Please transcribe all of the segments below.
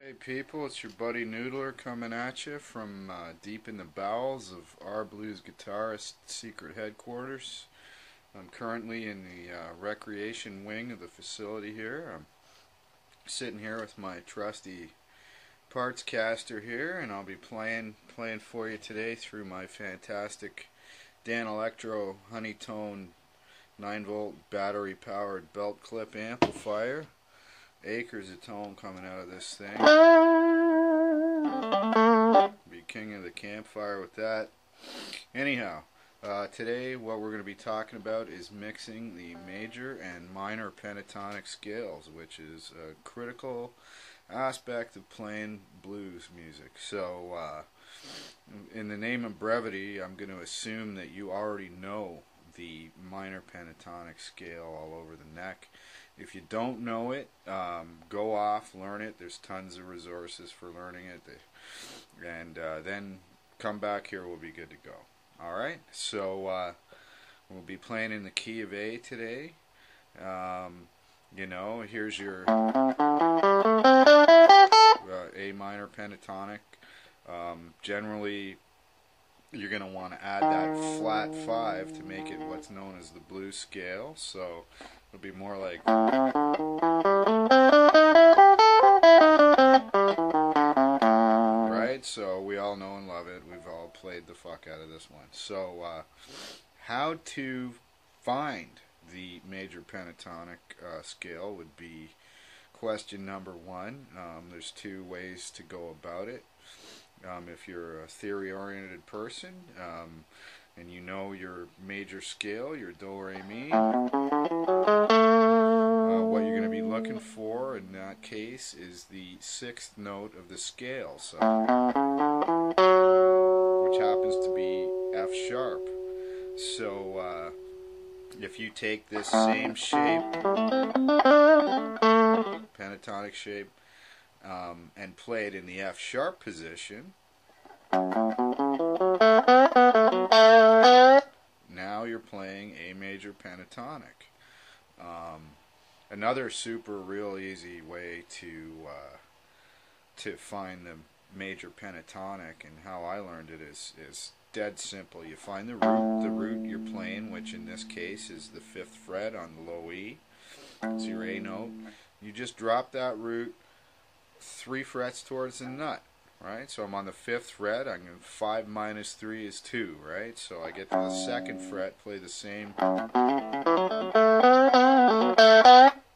Hey people, it's your buddy Noodler coming at you from deep in the bowels of our blues guitarist secret headquarters. I'm currently in the recreation wing of the facility here. I'm sitting here with my trusty parts caster here, and I'll be playing for you today through my fantastic Dan Electro Honeytone 9-volt battery powered belt clip amplifier. Acres of tone coming out of this thing. Be king of the campfire with that. Anyhow, today what we're going to be talking about is mixing the major and minor pentatonic scales, which is a critical aspect of playing blues music. So, in the name of brevity, I'm going to assume that you already know the minor pentatonic scale all over the neck. If you don't know it, go off, learn it. There's tons of resources for learning it. And then come back here, we'll be good to go. Alright, so we'll be playing in the key of A today. You know, here's your A minor pentatonic. Generally, you're going to want to add that flat 5 to make it what's known as the blues scale. So it'll be more like, right? So we all know and love it. We've all played the fuck out of this one. So how to find the major pentatonic scale would be question number 1. There's 2 ways to go about it. If you're a theory-oriented person, and you know your major scale, your do, re, mi, what you're going to be looking for in that case is the 6th note of the scale, so, which happens to be F sharp. So if you take this same shape, pentatonic shape, and play it in the F sharp position, now you're playing A major pentatonic. Another super real easy way to find the major pentatonic, and how I learned it is dead simple. You find the root you're playing, which in this case is the 5th fret on the low E. It's your A note. You just drop that root 3 frets towards the nut, right? So I'm on the 5th fret. I'm going 5 minus 3 is 2, right? So I get to the 2nd fret, play the same.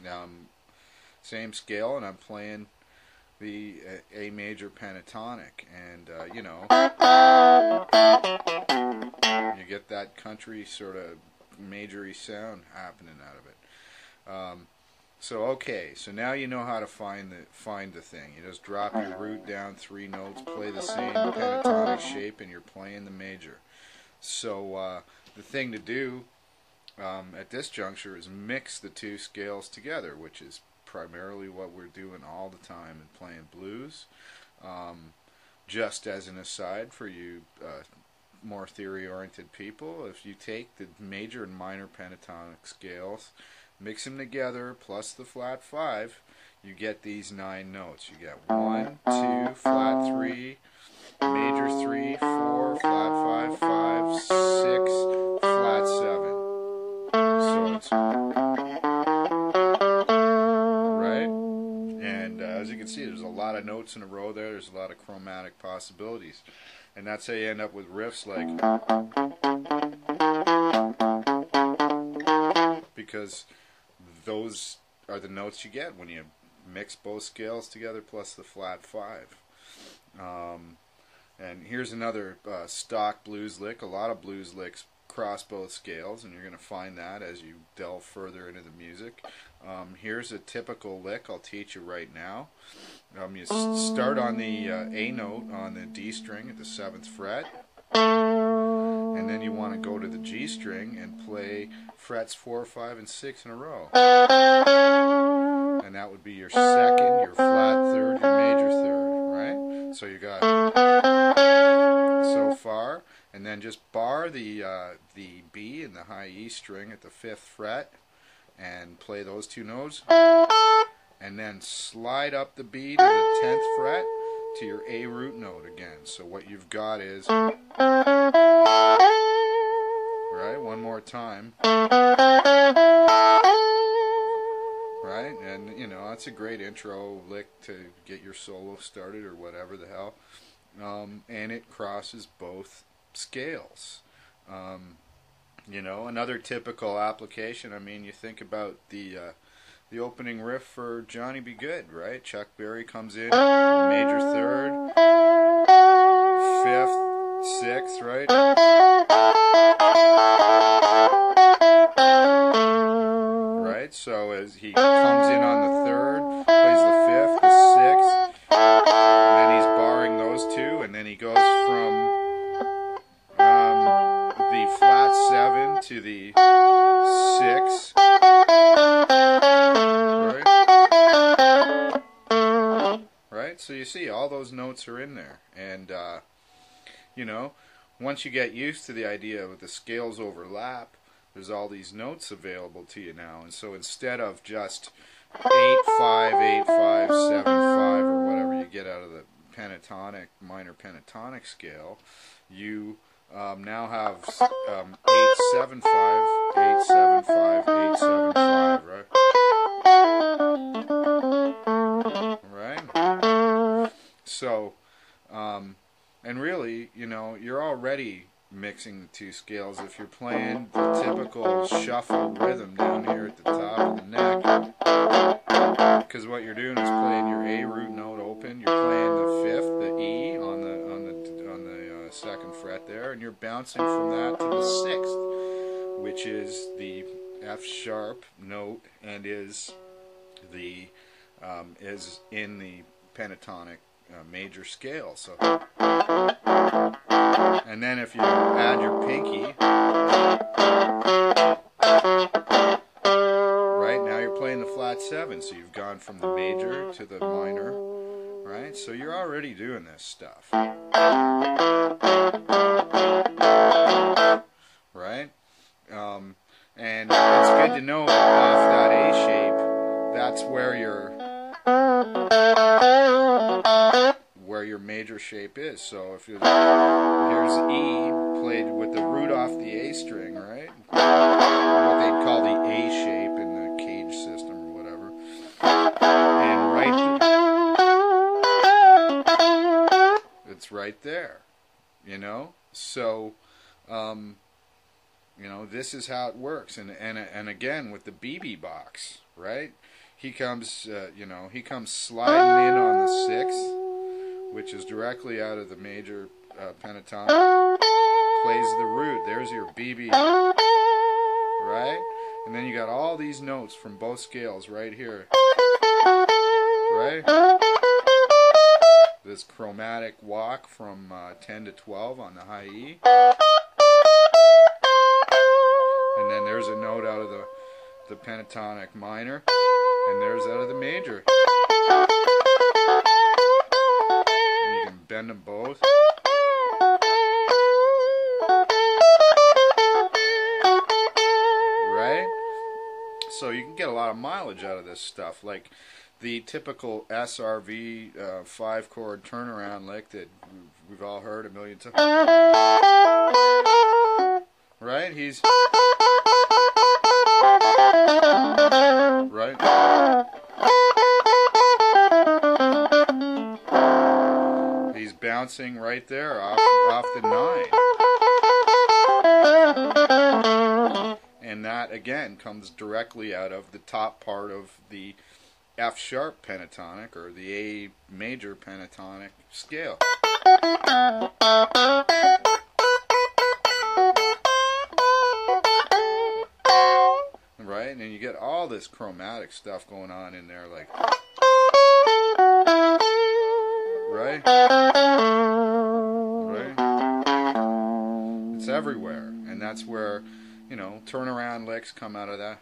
Now same scale, and I'm playing the A major pentatonic, and you know, you get that country sort of majory sound happening out of it. So okay, so now you know how to find the thing. You just drop your root down 3 notes, play the same pentatonic shape, and you're playing the major. So the thing to do at this juncture is mix the 2 scales together, which is primarily what we're doing all the time in playing blues. Just as an aside for you more theory-oriented people, if you take the major and minor pentatonic scales, mix them together, plus the flat 5, you get these 9 notes. You get 1, 2, flat 3, major 3, 4, flat 5, 5, 6, flat 7. So it's right, and as you can see, there's a lot of notes in a row there. There's a lot of chromatic possibilities, and that's how you end up with riffs like, because those are the notes you get when you mix both scales together plus the flat 5. And here's another stock blues lick. A lot of blues licks cross both scales, and you're going to find that as you delve further into the music. Here's a typical lick I'll teach you right now. You start on the A note on the D string at the 7th fret, and then you want to go to the G string and play frets 4, 5, and 6 in a row. And that would be your 2nd, your flat 3rd, your major 3rd, right? So you got so far, and then just bar the B and the high E string at the 5th fret, and play those 2 notes. and then slide up the B to the 10th fret to your A root note again. So what you've got is, right, one more time, right, and you know, that's a great intro lick to get your solo started or whatever the hell, and it crosses both scales. You know, another typical application, I mean, you think about the opening riff for Johnny Be Good, right? Chuck Berry comes in, major third, fifth, sixth, right? Right, so as he comes in on the third, plays the fifth, the sixth, and then he's barring those two, and then he goes from the flat 7 to the 6, right? So you see, all those notes are in there, and you know, once you get used to the idea of the scales overlap, there's all these notes available to you now, and so instead of just 8/5, 8/5, 7/5, or whatever you get out of the pentatonic, minor pentatonic scale, you now have 8/7/5, 8/7/5, 8/7/5, right? Right? So, and really, you know, you're already mixing the two scales if you're playing the typical shuffle rhythm down here at the top of the neck, because what you're doing is playing your A root note open, you're playing the fifth, the E on the second fret there, and you're bouncing from that to the sixth, which is the F sharp note and is in the pentatonic major scale. So, and then if you add your pinky, right, now you're playing the flat 7, so you've gone from the major to the minor, right? So you're already doing this stuff, right? And it's good to know off that A shape, that's where your major shape is. So if you here's E played with the root off the A string, right? What they'd call the A shape in the cage system or whatever. And it's right there, you know. So, you know, this is how it works. And again with the BB box, right? He comes, you know, he comes sliding in on the 6th, which is directly out of the major pentatonic, plays the root, there's your BB, right? And then you got all these notes from both scales right here, right? This chromatic walk from 10 to 12 on the high E, and then there's a note out of the pentatonic minor, and there's out of the major. Bend them both. Right? So you can get a lot of mileage out of this stuff. Like the typical SRV 5-chord turnaround lick that we've all heard a million times. Right? He's... Right? He's bouncing right there off the 9. And that again comes directly out of the top part of the F sharp pentatonic or the A major pentatonic scale. Right? And you get all this chromatic stuff going on in there, like, right? Right? It's everywhere, and that's where, you know, turnaround licks come out of that.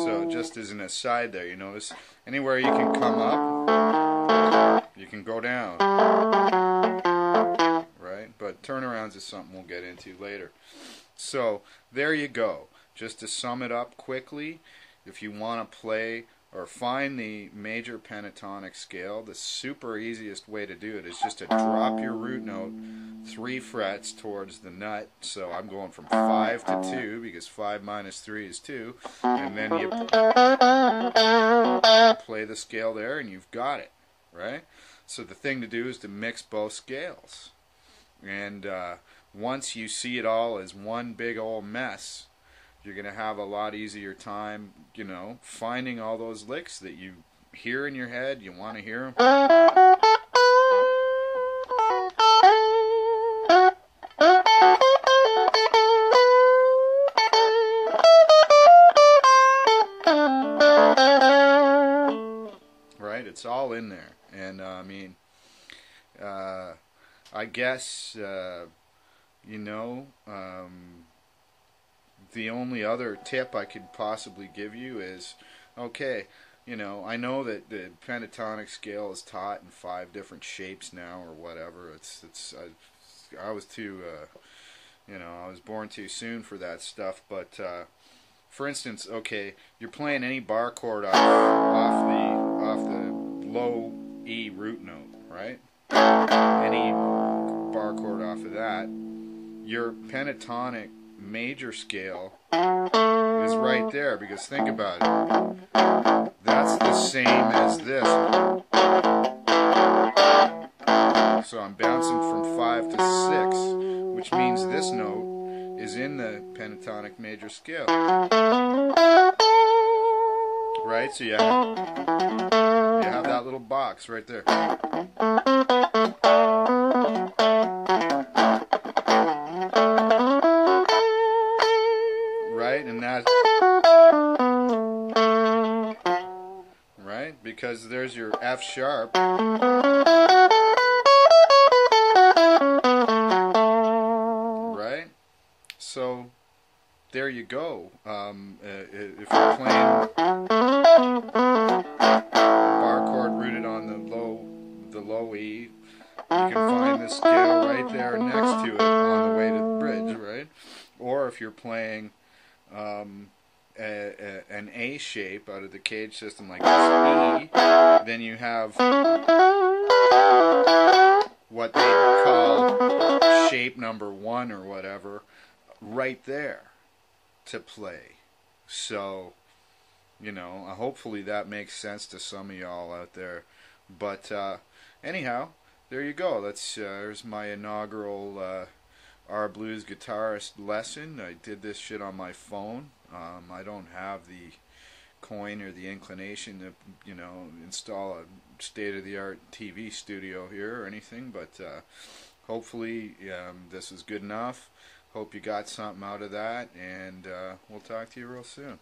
So just as an aside there, you notice anywhere you can come up, you can go down. Right? But turnarounds is something we'll get into later. So there you go. Just to sum it up quickly, if you want to play or find the major pentatonic scale, the super easiest way to do it is just to drop your root note 3 frets towards the nut. So I'm going from 5 to 2 because 5 minus 3 is 2, and then you play the scale there and you've got it, right? So the thing to do is to mix both scales, and once you see it all as one big old mess, you're going to have a lot easier time, you know, finding all those licks that you hear in your head. You want to hear them. Right? It's all in there. And, I mean, I guess, you know, the only other tip I could possibly give you is, okay, you know, I know that the pentatonic scale is taught in 5 different shapes now or whatever. I was too, you know, I was born too soon for that stuff. But for instance, okay, you're playing any bar chord off the low E root note, right? Any bar chord off of that, your pentatonic major scale is right there, because think about it, that's the same as this. So I'm bouncing from 5 to 6, which means this note is in the pentatonic major scale, right? So you have that little box right there. Right, and that, right, because there's your F sharp, right? So there you go. If you're playing bar chord rooted on the low E, you can find the scale right there next to it on the way to the bridge, right? Or if you're playing an A shape out of the cage system like this E, then you have what they call shape number 1 or whatever right there to play. So, you know, hopefully that makes sense to some of y'all out there. But anyhow, there you go. There's my inaugural our blues guitarist lesson. I did this shit on my phone. I don't have the coin or the inclination to, you know, install a state-of-the-art TV studio here or anything, but hopefully this is good enough. Hope you got something out of that, and we'll talk to you real soon.